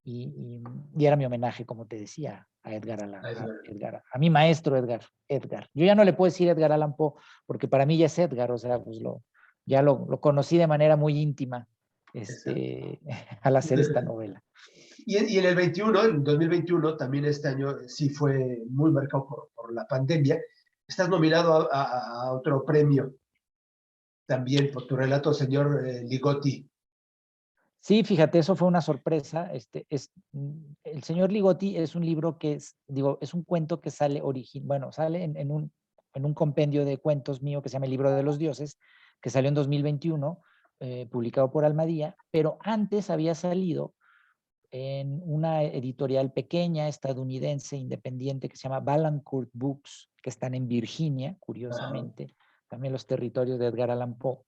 Y era mi homenaje, como te decía, a Edgar, a mi maestro Edgar. Yo ya no le puedo decir Edgar Allan Poe, porque para mí ya es Edgar, o sea, pues ya lo conocí de manera muy íntima, al hacer esta novela. Y en el 21, en 2021, también este año sí fue muy marcado por la pandemia, estás nominado a otro premio también por tu relato, señor Ligotti. Sí, fíjate, eso fue una sorpresa. El señor Ligotti es un libro que es un cuento que sale en un compendio de cuentos mío que se llama El Libro de los Dioses, que salió en 2021, publicado por Almadía, pero antes había salido en una editorial pequeña, estadounidense, independiente, que se llama Valancourt Books, que están en Virginia, Ajá. curiosamente, también los territorios de Edgar Allan Poe,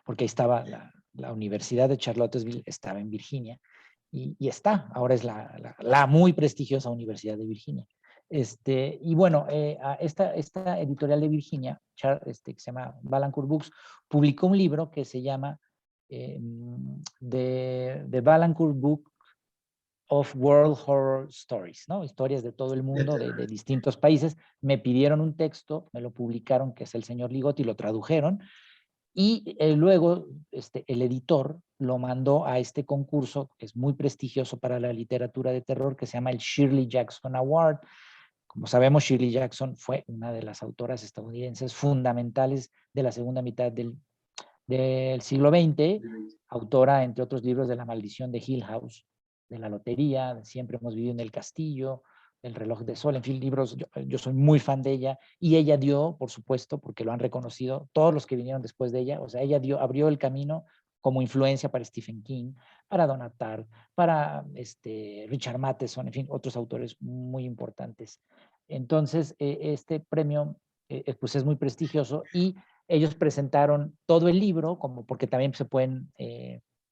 porque ahí estaba la Universidad de Charlottesville, estaba en Virginia, y ahora es la muy prestigiosa Universidad de Virginia. Y bueno, esta editorial de Virginia, que se llama Valancourt Books, publicó un libro que se llama The Valancourt Book of World Horror Stories, ¿no? Historias de todo el mundo, de distintos países. Me pidieron un texto, me lo publicaron, que es el señor Ligotti, lo tradujeron, y luego el editor lo mandó a este concurso, que es muy prestigioso para la literatura de terror, que se llama el Shirley Jackson Award. Como sabemos, Shirley Jackson fue una de las autoras estadounidenses fundamentales de la segunda mitad del siglo XX, autora, entre otros libros, de La maldición de Hill House, de La lotería, de Siempre hemos vivido en el castillo, El reloj de sol, en fin, libros. Yo soy muy fan de ella, y ella dio, por supuesto, porque lo han reconocido todos los que vinieron después de ella, o sea, ella abrió el camino como influencia para Stephen King, para Donna Tartt, para Richard Matheson, en fin, otros autores muy importantes. Entonces, este premio pues es muy prestigioso, y ellos presentaron todo el libro, como porque también se pueden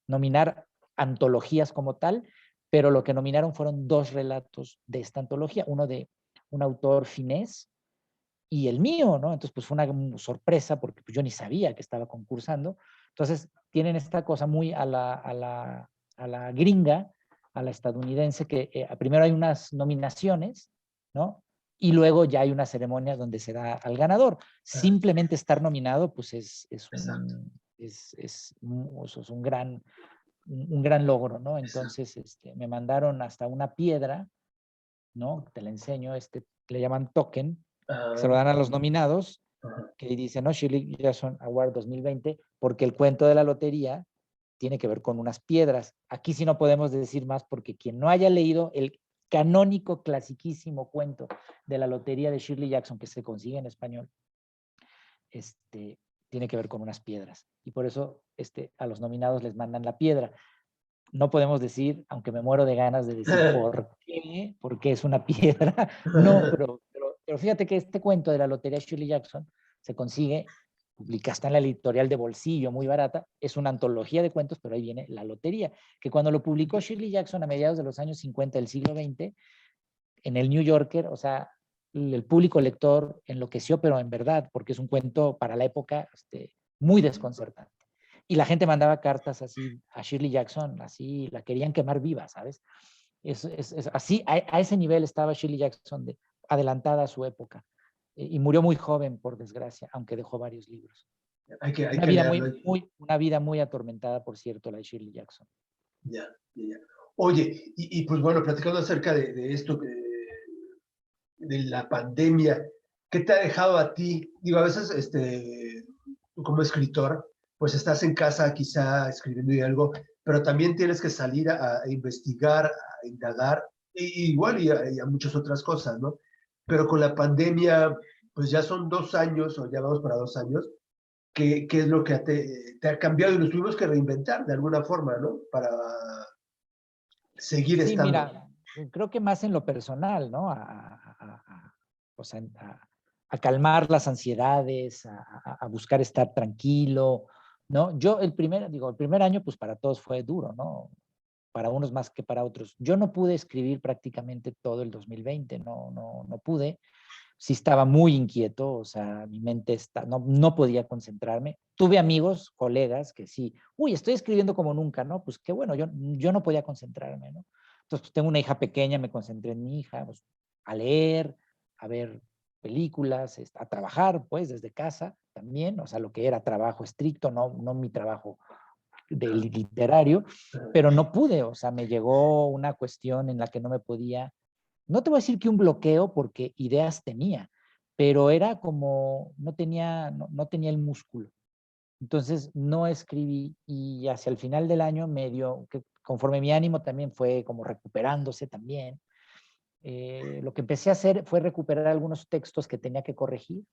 nominar antologías como tal, pero lo que nominaron fueron 2 relatos de esta antología, uno de un autor finés y el mío, ¿no? Entonces, pues fue una sorpresa porque pues, yo ni sabía que estaba concursando. Entonces, tienen esta cosa muy a la gringa, a la estadounidense, que primero hay unas nominaciones, ¿no? Y luego ya hay una ceremonia donde se da al ganador. Simplemente estar nominado, pues Exacto. eso es un gran logro, ¿no? Exacto. Entonces, me mandaron hasta una piedra, ¿no? Te la enseño, le llaman token, que se lo Ah, dan a los nominados, ajá. que dice, ¿no? Shirley Jackson Award 2020, porque el cuento de la lotería tiene que ver con unas piedras. Aquí sí no podemos decir más porque quien no haya leído el canónico, clasiquísimo cuento de la lotería de Shirley Jackson, que se consigue en español, tiene que ver con unas piedras. Y por eso a los nominados les mandan la piedra. No podemos decir, aunque me muero de ganas de decir por qué es una piedra. No, pero fíjate que este cuento de la lotería Shirley Jackson se consigue, publicada, está en la editorial de bolsillo, muy barata, es una antología de cuentos, pero ahí viene la lotería, que cuando lo publicó Shirley Jackson a mediados de los años 50 del siglo XX, en el New Yorker, o sea, el público lector enloqueció, pero en verdad, porque es un cuento para la época muy desconcertante. Y la gente mandaba cartas así a Shirley Jackson, así la querían quemar viva, ¿sabes? Así, a ese nivel estaba Shirley Jackson, adelantada a su época. Y murió muy joven, por desgracia, aunque dejó varios libros. Hay que leerlo. Una vida muy atormentada, por cierto, la de Shirley Jackson. Ya, ya, ya. Oye, pues bueno, platicando acerca de esto, de la pandemia, ¿qué te ha dejado a ti? Digo, a veces, tú como escritor, pues estás en casa quizá escribiendo y algo, pero también tienes que salir a investigar, a indagar, igual y a muchas otras cosas, ¿no? Pero con la pandemia, pues ya son 2 años, o ya vamos para 2 años, ¿qué es lo que te ha cambiado? Y nos tuvimos que reinventar de alguna forma, ¿no? Para seguir Sí, estando. mira, creo que más en lo personal, ¿no? O sea, a calmar las ansiedades, a buscar estar tranquilo, ¿no? Yo el primer año, pues para todos fue duro, ¿no? Para unos más que para otros. Yo no pude escribir prácticamente todo el 2020, no pude. Sí estaba muy inquieto, o sea, mi mente no podía concentrarme. Tuve amigos, colegas que sí, uy, estoy escribiendo como nunca, ¿no? Pues qué bueno, yo no podía concentrarme, ¿no? Entonces, pues, tengo una hija pequeña, me concentré en mi hija, pues, a leer, a ver películas, a trabajar, pues, desde casa también, o sea, lo que era trabajo estricto, no mi trabajo de literario, pero no pude, o sea, me llegó una cuestión en la que no me podía, no te voy a decir que un bloqueo porque ideas tenía, pero era como, no tenía el músculo. Entonces no escribí y hacia el final del año medio, que conforme mi ánimo también fue como recuperándose también, lo que empecé a hacer fue recuperar algunos textos que tenía que corregir,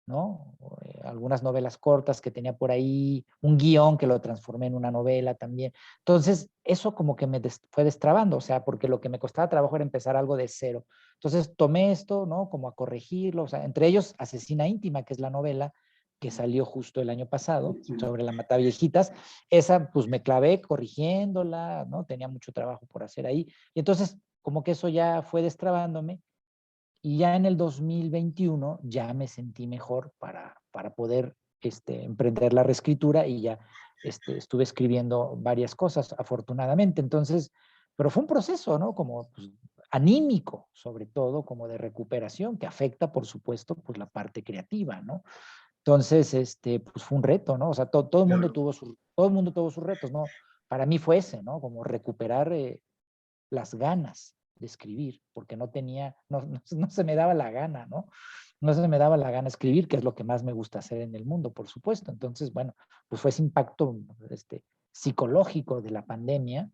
¿no? Algunas novelas cortas que tenía por ahí, un guión que lo transformé en una novela también. Entonces, eso como que fue destrabando, o sea, porque lo que me costaba trabajo era empezar algo de cero. Entonces, tomé esto, ¿no? Como a corregirlo, o sea, entre ellos Asesina Íntima, que es la novela que salió justo el año pasado sobre la Mataviejitas. Esa, pues me clavé corrigiéndola, ¿no? Tenía mucho trabajo por hacer ahí. Y entonces, como que eso ya fue destrabándome y ya en el 2021 ya me sentí mejor para poder emprender la reescritura y ya estuve escribiendo varias cosas, afortunadamente. Entonces, pero fue un proceso, ¿no? Como pues, anímico, sobre todo, como de recuperación, que afecta, por supuesto, pues la parte creativa, ¿no? Entonces, pues fue un reto, ¿no? O sea, todo Claro. todo el mundo tuvo sus retos, ¿no? Para mí fue ese, ¿no? Como recuperar las ganas de escribir, porque no se me daba la gana, ¿no? No se me daba la gana escribir, que es lo que más me gusta hacer en el mundo, por supuesto. Entonces, bueno, pues fue ese impacto psicológico de la pandemia.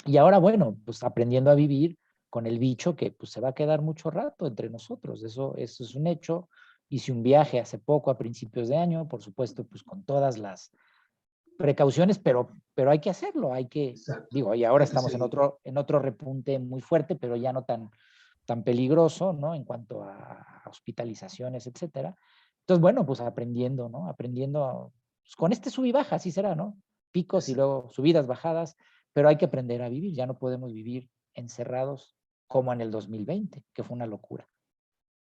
Y ahora, bueno, pues aprendiendo a vivir con el bicho que pues se va a quedar mucho rato entre nosotros. Eso es un hecho. Hice un viaje hace poco, a principios de año, por supuesto, pues con todas las precauciones, pero hay que hacerlo, Exacto. digo, y ahora Hay que estamos seguir. en otro repunte muy fuerte, pero ya no tan peligroso, ¿no? En cuanto a hospitalizaciones, etcétera. Entonces, bueno, pues aprendiendo, ¿no? Aprendiendo pues, con sub y baja, así será, ¿no? Picos y Exacto. luego subidas, bajadas, pero hay que aprender a vivir. Ya no podemos vivir encerrados como en el 2020, que fue una locura.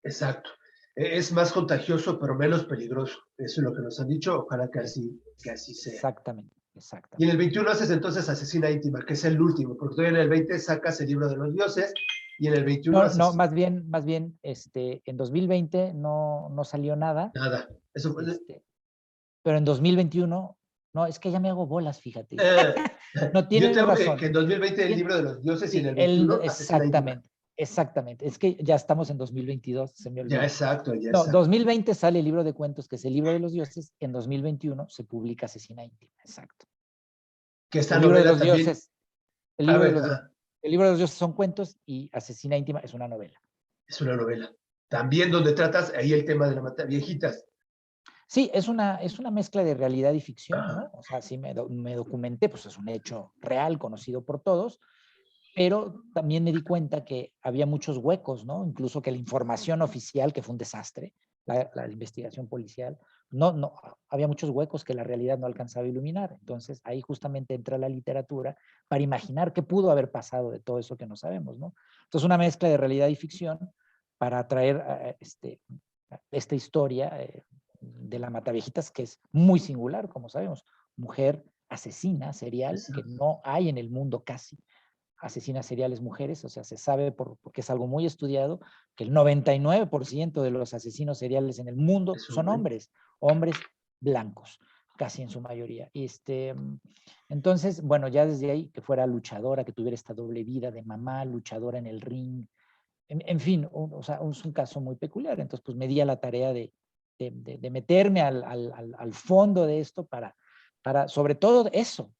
Exacto. Es más contagioso, pero menos peligroso. Eso es lo que nos han dicho. Ojalá que así sea. Exactamente, Y en exactamente. el 21 haces entonces Asesina Íntima, que es el último, porque todavía en el 20 sacas el libro de los dioses y en el 21 No, haces no, más bien, en 2020 no salió nada, nada. Eso fue, pero en 2021, no, es que ya me hago bolas, fíjate. eh, No, yo tienes tengo que razón. en 2020 el libro de los dioses y en Sí, el 21 Asesina Íntima. exactamente, exactamente. Es que ya estamos en 2022, se me Ya olvida. exacto, ya No, exacto. 2020 sale el libro de cuentos, que es el libro de los dioses. En 2021 se publica Asesina Íntima, exacto. Que esta El libro de novela los también, dioses, el a libro de ver, los dioses, el libro de los dioses son cuentos y Asesina Íntima es una novela. es una novela. También donde tratas ahí el tema de la mata viejitas. Sí, es una mezcla de realidad y ficción, Ajá. ¿no? O sea, sí me documenté, pues es un hecho real, conocido por todos, pero también me di cuenta que había muchos huecos, ¿no? Incluso que la información oficial, que fue un desastre, la investigación policial, no, había muchos huecos que la realidad no alcanzaba a iluminar. Entonces, ahí justamente entra la literatura para imaginar qué pudo haber pasado de todo eso que no sabemos, ¿no? Entonces, una mezcla de realidad y ficción para traer esta historia de la Mataviejitas, que es muy singular, como sabemos. Mujer asesina serial, que no hay en el mundo casi asesinas seriales mujeres, o sea, se sabe porque es algo muy estudiado, que el 99% de los asesinos seriales en el mundo son hombres, hombres blancos, casi en su mayoría. Entonces, bueno, ya desde ahí, que fuera luchadora, que tuviera esta doble vida de mamá, luchadora en el ring, en fin, o sea, es un caso muy peculiar. Entonces, pues me di a la tarea de meterme al fondo de esto para sobre todo eso,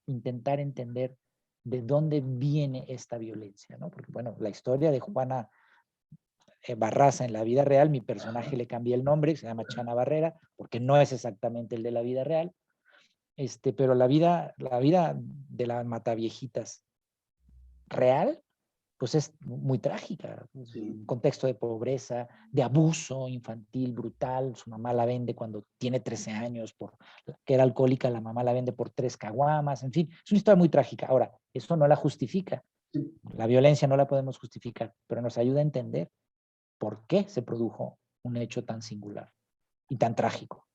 intentar entender de dónde viene esta violencia, ¿no? Porque, bueno, la historia de Juana Barraza en la vida real, mi personaje le cambié el nombre, se llama Chana Barrera, porque no es exactamente el de la vida real, pero la vida de las Mataviejitas real, pues es muy trágica. Un contexto de pobreza, de abuso infantil brutal. Su mamá la vende cuando tiene 13 años, que era alcohólica, la mamá la vende por 3 caguamas, en fin, es una historia muy trágica. Ahora, eso no la justifica. La violencia no la podemos justificar, pero nos ayuda a entender por qué se produjo un hecho tan singular y tan trágico.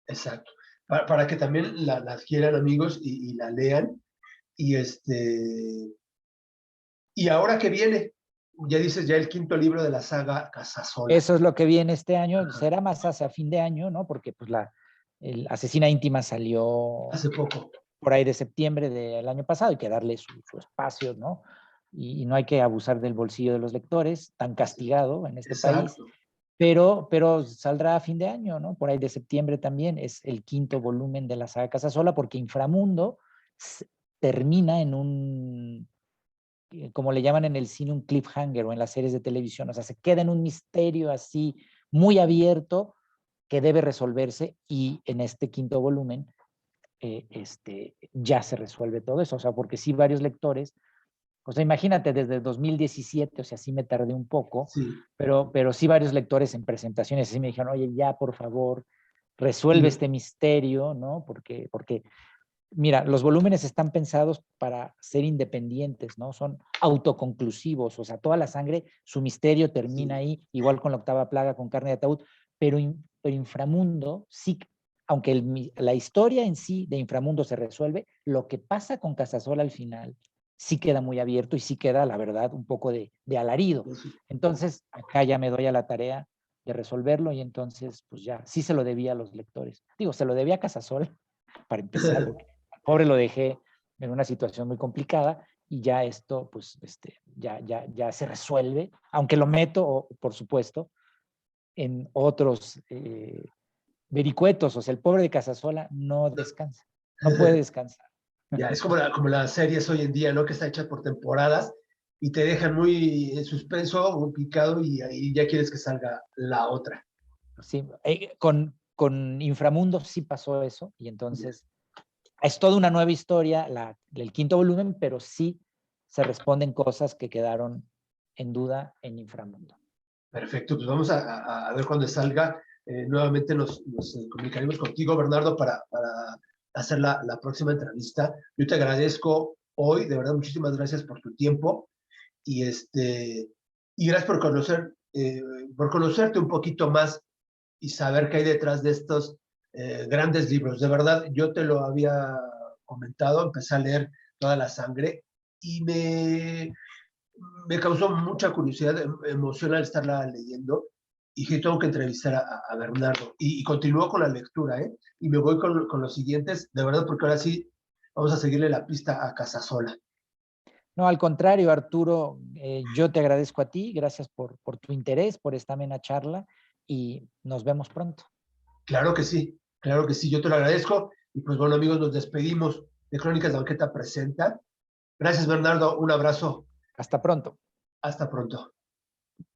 Exacto. Para que también la adquieran amigos y la lean. Y ahora que viene, ya dices, ya el quinto libro de la saga Casasola. Eso es lo que viene este año. Ajá. Será más hacia fin de año, ¿no? Porque pues el Asesina Íntima salió hace poco, por ahí de septiembre del año pasado. Hay que darle su espacio, ¿no? Y no hay que abusar del bolsillo de los lectores, tan castigado en este país. Pero saldrá a fin de año, ¿no? Por ahí de septiembre también. Es el quinto volumen de la saga Casasola, porque Inframundo termina en un, como le llaman en el cine, un cliffhanger, o en las series de televisión. O sea, se queda en un misterio así muy abierto que debe resolverse, y en este quinto volumen ya se resuelve todo eso. O sea, porque sí, varios lectores, o sea, imagínate, desde 2017, o sea, sí me tardé un poco, pero sí varios lectores en presentaciones así me dijeron: oye, ya, por favor, resuelve este misterio, ¿no? Porque mira, los volúmenes están pensados para ser independientes, ¿no? Son autoconclusivos, o sea, toda la sangre, su misterio termina ahí, igual con la octava plaga, con Carne de Ataúd, pero Inframundo, sí, aunque la historia en sí de Inframundo se resuelve, lo que pasa con Casasola al final sí queda muy abierto, y sí queda, la verdad, un poco de alarido. Entonces, acá ya me doy a la tarea de resolverlo, y entonces, pues ya, sí se lo debía a los lectores. Digo, se lo debía a Casasola, para empezar, porque pobre lo dejé en una situación muy complicada, y ya esto, pues, ya se resuelve, aunque lo meto, por supuesto, en otros vericuetos. O sea, el pobre de Casasola no descansa, no puede descansar. Ya, es como las series hoy en día, ¿no? Que está hecha por temporadas y te dejan muy en suspenso, muy picado, y ahí ya quieres que salga la otra. Sí, con Inframundo sí pasó eso, y entonces es toda una nueva historia, el quinto volumen, pero sí se responden cosas que quedaron en duda en Inframundo. Perfecto, pues vamos a ver cuando salga. Nuevamente nos comunicaremos contigo, Bernardo, para hacer la próxima entrevista. Yo te agradezco hoy, de verdad, muchísimas gracias por tu tiempo y gracias por conocerte un poquito más y saber qué hay detrás de estos grandes libros. De verdad, yo te lo había comentado, empecé a leer Toda la sangre y me causó mucha curiosidad, emocional estarla leyendo y que tengo que entrevistar a Bernardo. Y continúo con la lectura, ¿eh? Y me voy con los siguientes, de verdad, porque ahora sí vamos a seguirle la pista a Casasola. No, al contrario, Arturo, yo te agradezco a ti, gracias por tu interés, por esta amena charla y nos vemos pronto. Claro que sí, yo te lo agradezco. Y pues bueno, amigos, nos despedimos de Crónicas de Banqueta Presenta. Gracias, Bernardo, un abrazo. Hasta pronto. Hasta pronto.